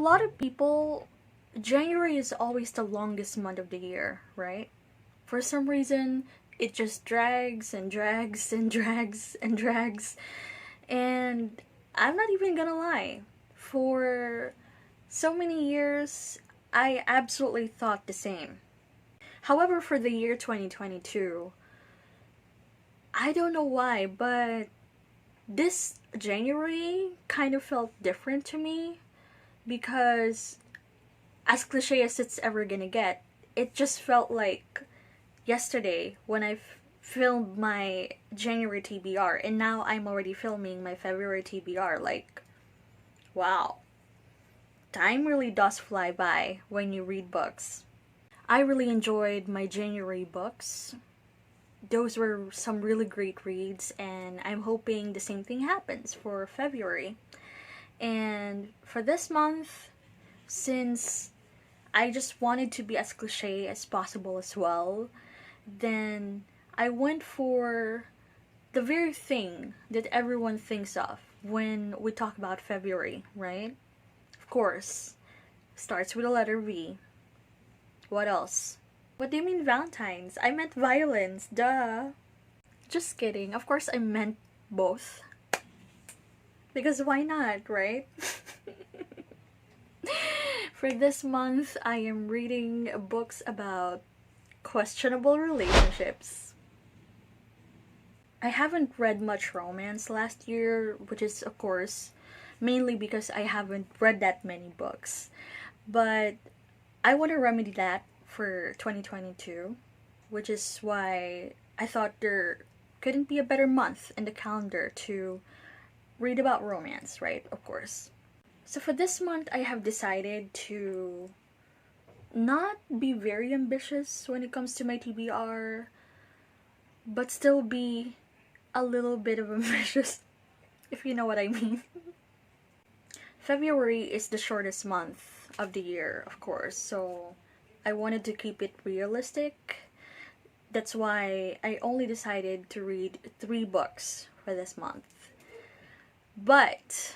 a lot of people, January is always the longest month of the year, right? For some reason, it just drags and drags and drags and drags. And I'm not even gonna lie, for so many years, I absolutely thought the same. However, for the year 2022, I don't know why, but this January kind of felt different to me because, as cliche as it's ever gonna get, it just felt like yesterday when I filmed my January TBR, and now I'm already filming my February TBR. Like, wow. Time really does fly by when you read books. I really enjoyed my January books. Those were some really great reads, and I'm hoping the same thing happens for February. And for this month, since I just wanted to be as cliche as possible as well, then I went for the very thing that everyone thinks of when we talk about February, right? Of course, starts with the letter V. What else? What do you mean Valentine's? I meant violence, duh. Just kidding. Of course I meant both. Because why not, right? For this month, I am reading books about questionable relationships. I haven't read much romance last year, which is, of course, mainly because I haven't read that many books. But I want to remedy that for 2022, which is why I thought there couldn't be a better month in the calendar to read about romance, right? Of course. So for this month, I have decided to not be very ambitious when it comes to my TBR, but still be a little bit of ambitious, if you know what I mean. February is the shortest month of the year, of course, so I wanted to keep it realistic. That's why I only decided to read 3 books for this month. But,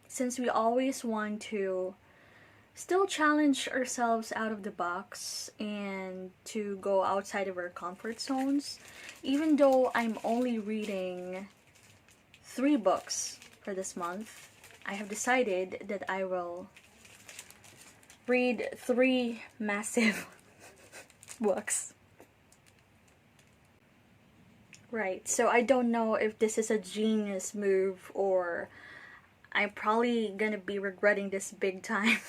since we always want to still challenge ourselves out of the box and to go outside of our comfort zones, even though I'm only reading 3 books for this month, I have decided that I will read 3 massive books. Right, so I don't know if this is a genius move or I'm probably gonna be regretting this big time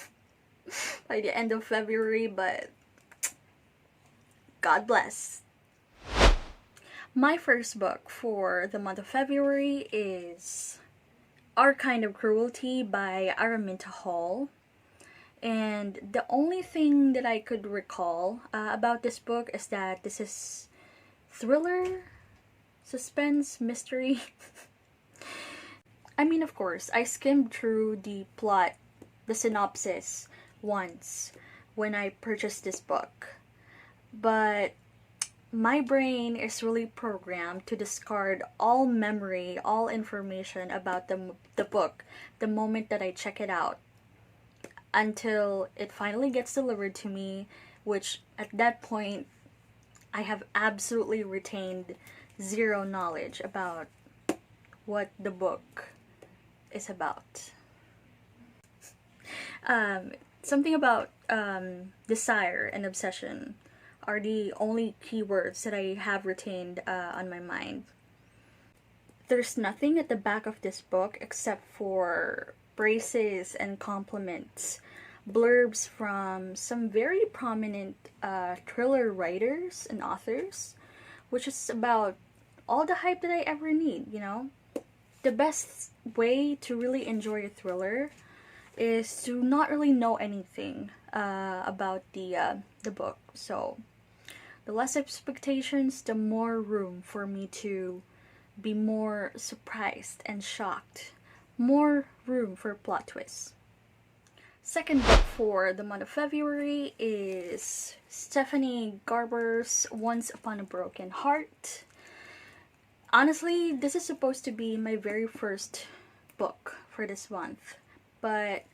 by the end of February, but God bless. My first book for the month of February is Our Kind of Cruelty by Araminta Hall. And the only thing that I could recall about this book is that this is thriller, suspense, mystery. I mean, of course, I skimmed through the plot, the synopsis, once when I purchased this book. But my brain is really programmed to discard all memory, all information about the book the moment that I check it out, until it finally gets delivered to me, which at that point I have absolutely retained zero knowledge about what the book is about. Something about desire and obsession are the only keywords that I have retained on my mind. There's nothing at the back of this book except for praises and compliments, blurbs from some very prominent thriller writers and authors, which is about all the hype that I ever need, The best way to really enjoy a thriller is to not really know anything about the book. So the less expectations, the more room for me to be more surprised and shocked. More room for plot twists. Second book for the month of February is Stephanie Garber's Once Upon a Broken Heart. Honestly, this is supposed to be my very first book for this month, but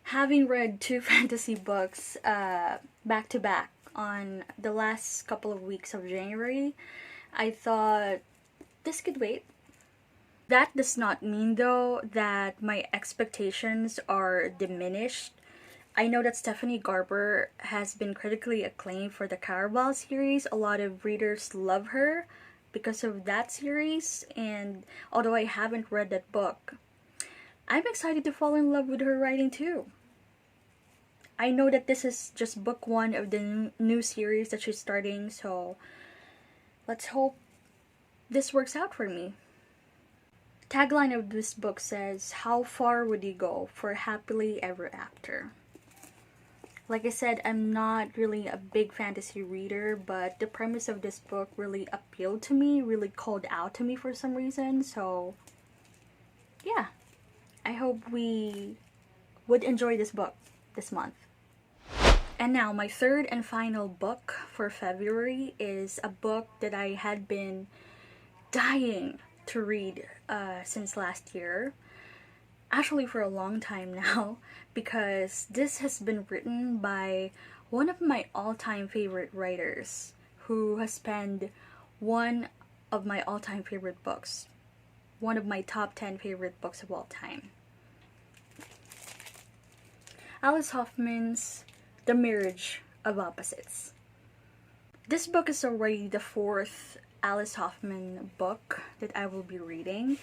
Having read two fantasy books back to back on the last couple of weeks of January, I thought this could wait. That does not mean, though, that my expectations are diminished. I know that Stephanie Garber has been critically acclaimed for the Caraval series. A lot of readers love her because of that series, and although I haven't read that book, I'm excited to fall in love with her writing too. I know that this is just book one of the new series that she's starting, so let's hope this works out for me. Tagline of this book says, "How far would you go for happily ever after?" Like I said, I'm not really a big fantasy reader, but the premise of this book really appealed to me, really called out to me for some reason, so yeah. I hope we would enjoy this book this month. And now, my third and final book for February is a book that I had been dying to read since last year. Actually, for a long time now, because this has been written by one of my all-time favorite writers who has penned one of my all-time favorite books. One of my top 10 favorite books of all time. Alice Hoffman's The Marriage of Opposites. This book is already the fourth Alice Hoffman book that I will be reading.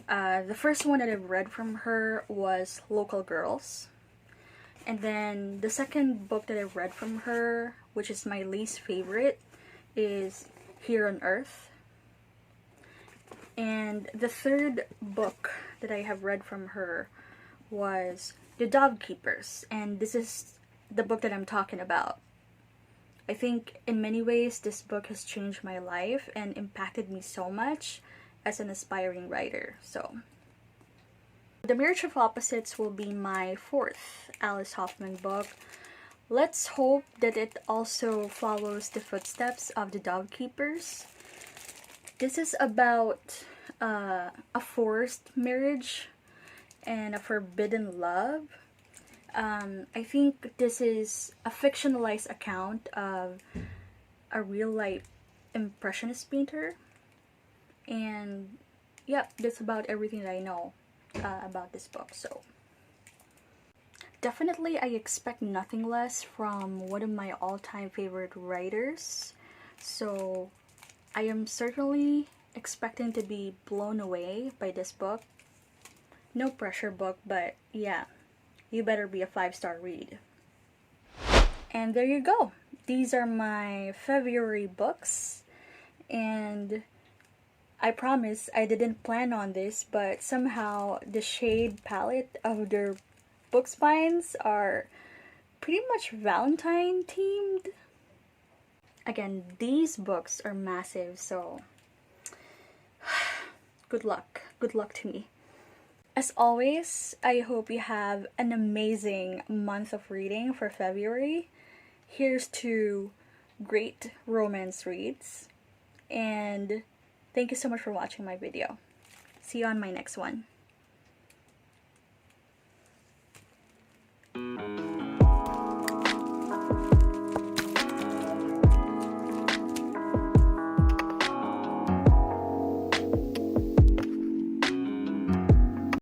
The first one that I've read from her was Local Girls. And then the second book that I've read from her, which is my least favorite, is Here on Earth. And the third book that I have read from her was The Dove Keepers. And this is the book that I'm talking about. I think in many ways this book has changed my life and impacted me so much as an aspiring writer. So, The Marriage of Opposites will be my fourth Alice Hoffman book. Let's hope that it also follows the footsteps of The Dove Keepers. This is about a forced marriage and a forbidden love. I think this is a fictionalized account of a real-life impressionist painter. And yep, that's about everything that I know about this book. So definitely I expect nothing less from one of my all-time favorite writers. So I am certainly expecting to be blown away by this book. No pressure book, but yeah, you better be a 5-star read. And there you go. These are my February books. And I promise I didn't plan on this, but somehow the shade palette of their book spines are pretty much Valentine themed. Again, these books are massive, so good luck. Good luck to me. As always, I hope you have an amazing month of reading for February. Here's to great romance reads. And thank you so much for watching my video. See you on my next one.